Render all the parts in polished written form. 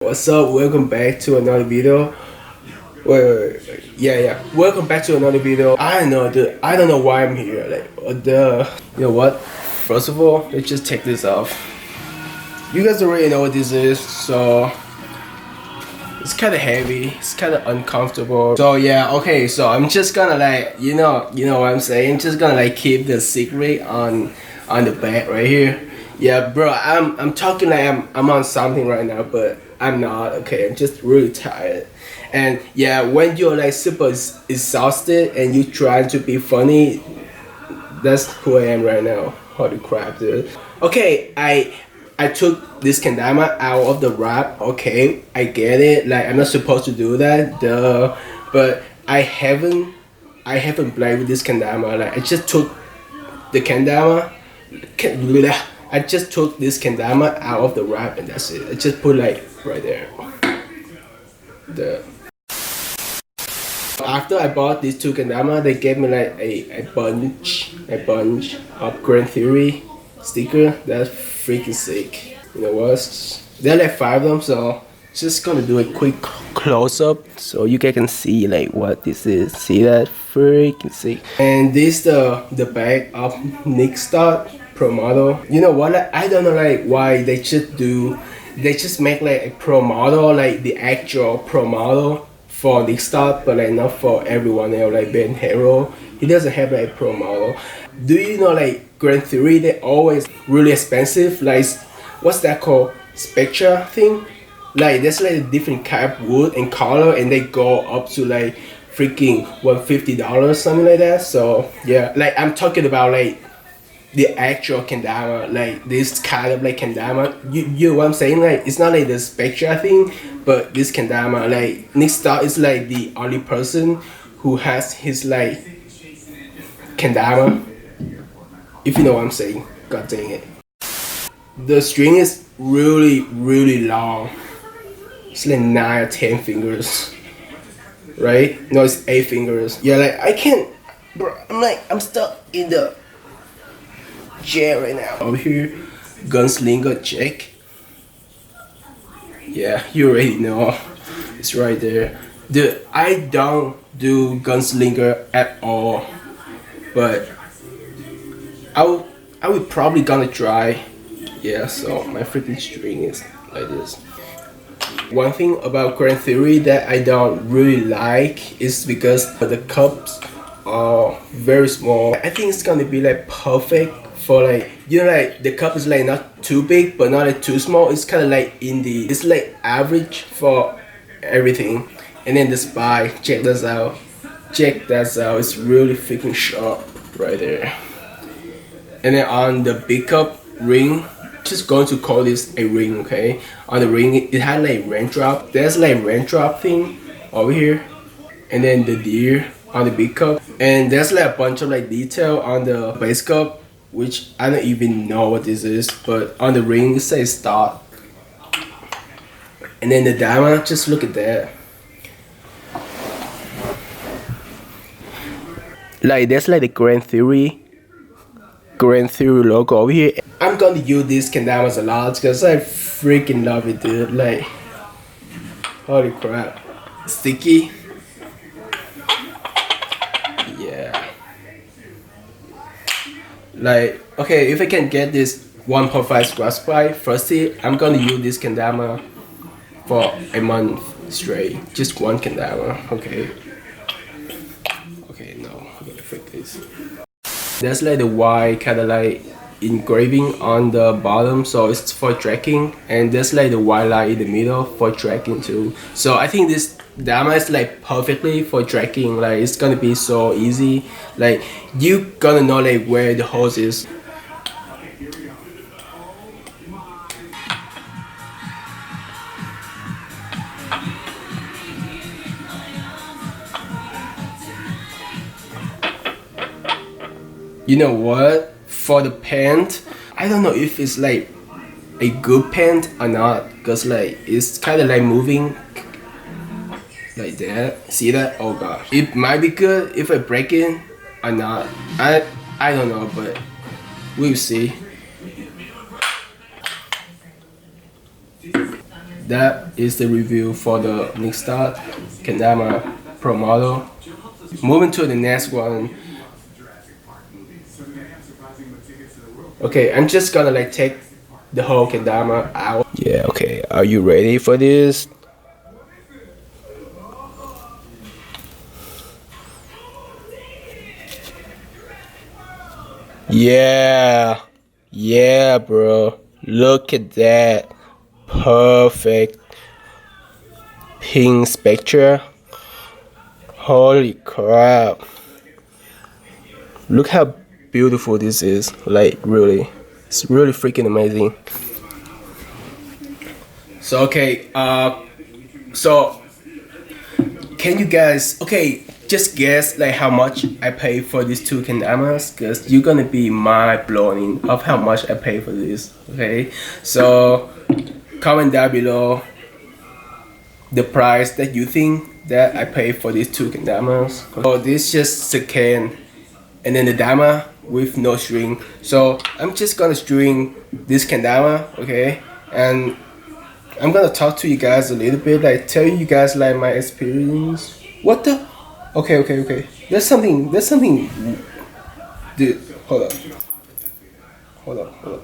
What's up? Welcome back to another video. Wait. Yeah. Welcome back to another video. I don't know, dude. I don't know why I'm here. You know what? First of all, let's just take this off. You guys already know what this is, so it's kind of heavy. It's kind of uncomfortable. So yeah, okay. So I'm just gonna you know what I'm saying. Just gonna keep the secret on the back right here. Yeah, bro. I'm talking I'm on something right now, but I'm not. Okay, I'm just really tired. And yeah, when you're super exhausted and you trying to be funny, that's who I am right now. Holy crap, dude. Okay, I took this kendama out of the wrap. Okay, I get it. I'm not supposed to do that, duh. But I haven't played with this kendama. I just took the kendama. I just took this kendama out of the wrap and that's it. I just put right there. After I bought these two kendama, they gave me a bunch of Grand Theory sticker. That's freaking sick. You know what? There are 5 of them, so just gonna do a quick close up so you guys can see what this is. See that? Freaking sick. And this the bag of Nick Stott Pro Model. You know what? I don't know why they just make a Pro Model, the actual Pro Model for Nick Stott, but not for everyone else. Ben Hero, he doesn't have a Pro Model. Do you know Grand Theory? They're always really expensive. What's that called? Spectra thing. There's a different kind of wood and color, and they go up to freaking $150, something like that. So yeah, I'm talking about the actual kendama, this kind of kendama. You know what I'm saying? It's not the Spectra thing, but this kendama, Nick Stott is the only person who has his kendama. If you know what I'm saying. God dang it. The string is really long. It's 9 or 10 fingers, right? No, it's 8 fingers. Yeah, I can't, bro. I'm stuck in the chair right now. Over here, gunslinger check. Yeah, you already know. It's right there. Dude, I don't do gunslinger at all, but I would probably gonna try. Yeah, so my freaking string is like this. One thing about Grand Theory that I don't really like is because the cups are very small. I think it's gonna be perfect for the cup is not too big but not too small. It's kind of it's average for everything. And then the spy, check this out. Check that out. It's really freaking sharp right there. And then on the big cup ring, just going to call this a ring, okay? On the ring, it had raindrop. There's raindrop thing over here, and then the deer on the big cup, and there's a bunch of detail on the base cup, which I don't even know what this is. But on the ring, it says start, and then the diamond. Just look at that. There's the Grand Theory logo over here. I'm gonna use these kendamas a lot because I freaking love it, dude. Holy crap. Sticky. Yeah. Okay, if I can get this 1.5 scratch pipe, firstly, I'm gonna use this kendama for a month straight. Just one kendama, okay? Okay, no, I'm gonna fix this. There's the white kind of engraving on the bottom, so it's for tracking, and there's the white line in the middle for tracking too. So I think this dama is perfectly for tracking. It's gonna be so easy. You gonna know where the hose is. You know what? For the pant, I don't know if it's a good pant or not, cause it's kind of moving like that. See that? Oh god, it might be good if I break it or not. I don't know, but we'll see. that is the review for the Nixstart Kendama Pro model. Moving to the next one. Okay, I'm just gonna like take the whole kendama out. Yeah, okay. Are you ready for this? Yeah. Yeah, bro. Look at that. Perfect pink spectra. Holy crap. Look how beautiful this is. Like, really. It's really freaking amazing. So, okay. So, can you guys, okay, just guess like how much I paid for these two kendamas, because you're gonna be mind blown of how much I paid for this. Okay, so comment down below the price that you think that I paid for these two kendamas. So this just a can, and then the dama with no string. So I'm just gonna string this kendama, okay, and I'm gonna talk to you guys a little bit, like tell you guys like my experience. What the? Okay. There's something. Dude, hold up.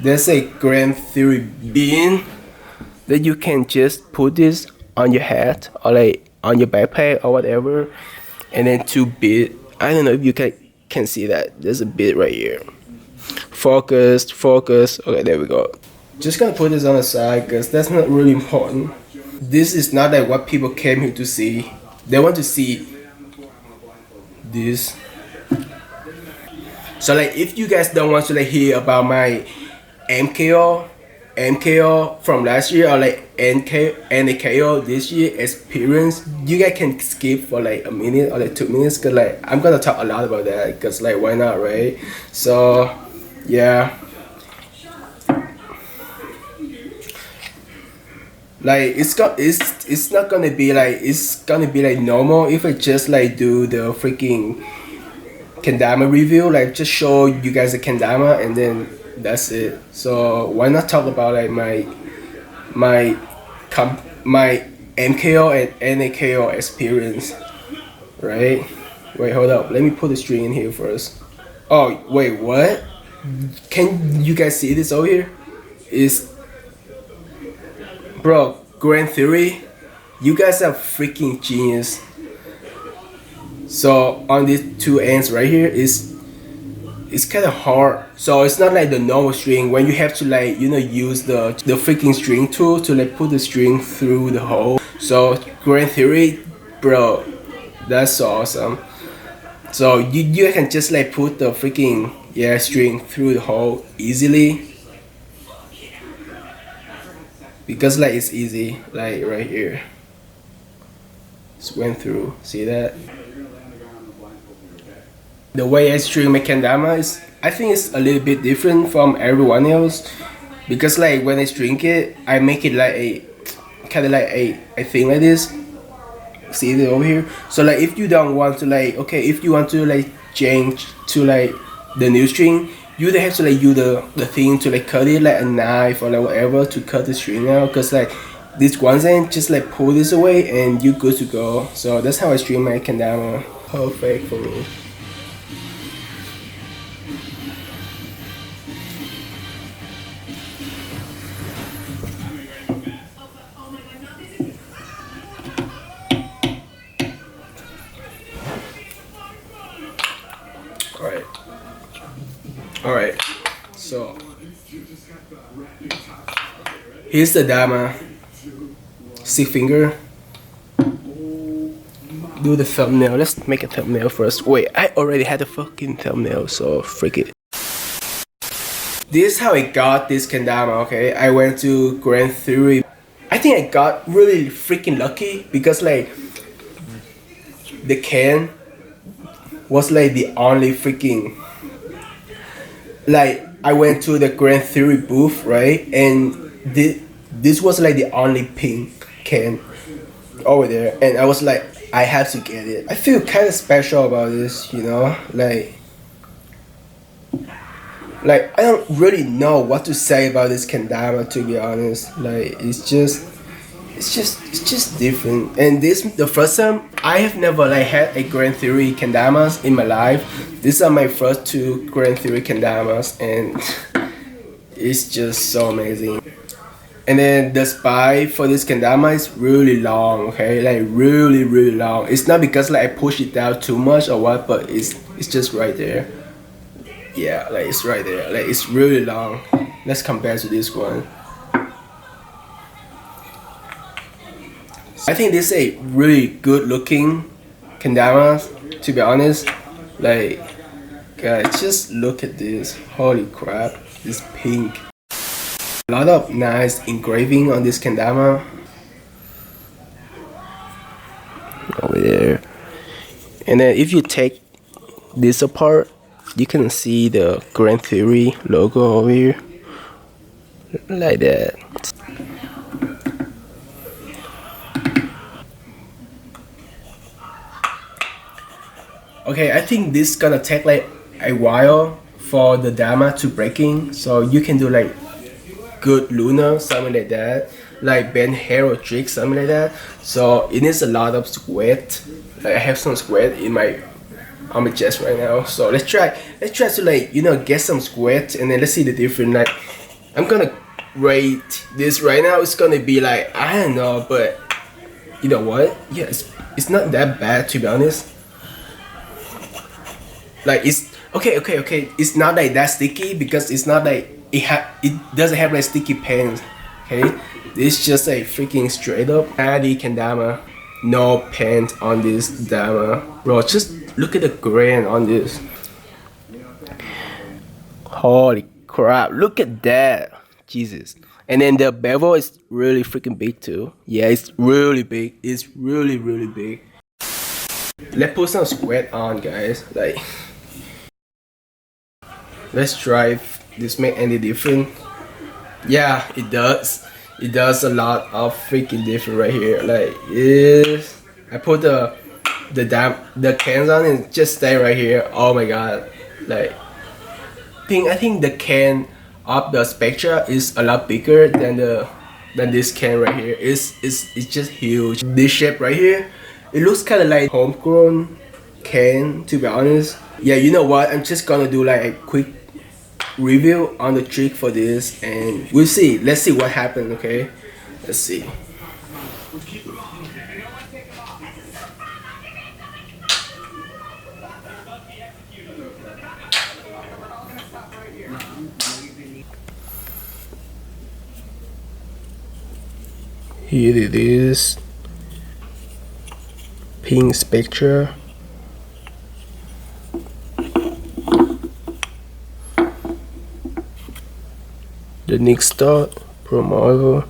There's a grand theory being that you can just put this on your hat or like on your backpack or whatever, and then two bit. I don't know if you can see that. There's a bit right here. Focus. Okay, there we go. Just gonna put this on the side because that's not really important. This is not like what people came here to see. They want to see this. So like if you guys don't want to like hear about my MKO from last year or like NKO this year experience, you guys can skip for like a minute or like 2 minutes, cause like I'm gonna talk a lot about that, cause like why not, right? So yeah. Like it's not gonna be like, it's gonna be like normal if I just like do the freaking kendama review, like just show you guys the kendama and then that's it. So why not talk about like my MKO and NAKO experience, right? Wait, hold up. Let me put the string in here first. Oh wait, what? Can you guys see this over here? Is bro, Grand Theory, you guys are freaking genius. So on these two ends right here is it's kind of hard. So it's not like the normal string when you have to like use the freaking string tool to like put the string through the hole. So Grand Theory, bro, that's so awesome. So you can just like put the freaking string through the hole easily. Because like it's easy, like right here. Just went through, see that? The way I string my kendama is, I think it's a little bit different from everyone else. Because like when I string it, I make it like a, kind of like a thing like this. See it over here? So like if you don't want to like, okay, if you want to like change to like the new string, you have to like use the thing to like cut it like a knife or like whatever to cut the string out, cause like this one end just like pull this away and you good to go. So that's how I string my kendama. Perfect for me. Alright, so here's the dama, 6 finger. Do the thumbnail. Let's make a thumbnail first. Wait, I already had a fucking thumbnail, so freak it. This is how I got this kendama, okay? I went to Grand Theory. I think I got really freaking lucky because like the can was like the only freaking, like I went to the Grand Theory booth, right? And this was like the only pink can over there, and I was like, I have to get it. I feel kind of special about this, like Like I don't really know what to say about this kendama, to be honest. Like it's just different. And this the first time I have never like had a Grand Theory kendamas in my life. These are my first two Grand Theory kendamas, and it's just so amazing. And then the spine for this kendama is really long, okay? Like really long. It's not because like I push it down too much or what, but it's just right there. Yeah, like it's right there. Like it's really long. Let's compare to this one. I think this is a really good looking kendama, to be honest. Like guys, just look at this. Holy crap, it's pink. A lot of nice engraving on this kendama. Over there. And then if you take this apart, you can see the Grand Theory logo over here. Like that. Okay, I think this gonna take like a while for the dama to breaking, so you can do like good Luna, something like that, like Ben Hero trick, something like that. So it needs a lot of sweat. Like I have some sweat in my on my chest right now. So let's try to like get some sweat, and then let's see the difference. Like I'm gonna rate this right now. It's gonna be like I don't know, but you know what? Yeah, it's not that bad, to be honest. Like it's okay. It's not like that sticky because it's not like it doesn't have like sticky pens. Okay, it's just a freaking straight up natty kendama. No paint on this dama, bro. Just look at the grain on this. Holy crap! Look at that, Jesus. And then the bevel is really freaking big too. Yeah, it's really big. It's really big. Let's put some sweat on, guys. Like. Let's try if this make any difference. Yeah, it does. It does a lot of freaking different right here. Like is I put the cans on and just stay right here. Oh my god. Like I think the can of the Spectra is a lot bigger than this can right here. It's just huge. This shape right here, it looks kind of like homegrown can, to be honest. Yeah, you know what? I'm just gonna do like a quick review on the trick for this, and we'll see. Let's see what happened. Okay, let's see. Here it is, pink Spectra. The Nick Start promo.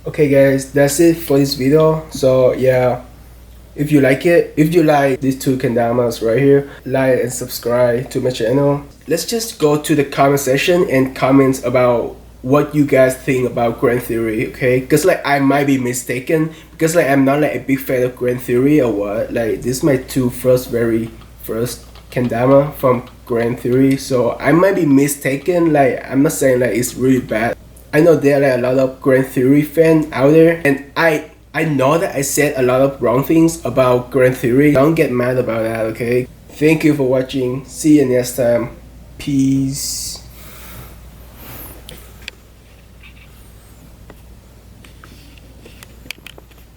Okay guys, that's it for this video. So yeah, if you like it, if you like these two kendamas right here, like and subscribe to my channel. Let's just go to the comment section and comment about what you guys think about Grand Theory, okay? Because like I might be mistaken, because like I'm not like a big fan of Grand Theory or what. Like this is my very first kendama from Grand Theory, so I might be mistaken. Like I'm not saying like it's really bad. I know there are like a lot of Grand Theory fans out there, and I know that I said a lot of wrong things about Grand Theory. Don't get mad about that, okay? Thank you for watching. See you next time. Peace.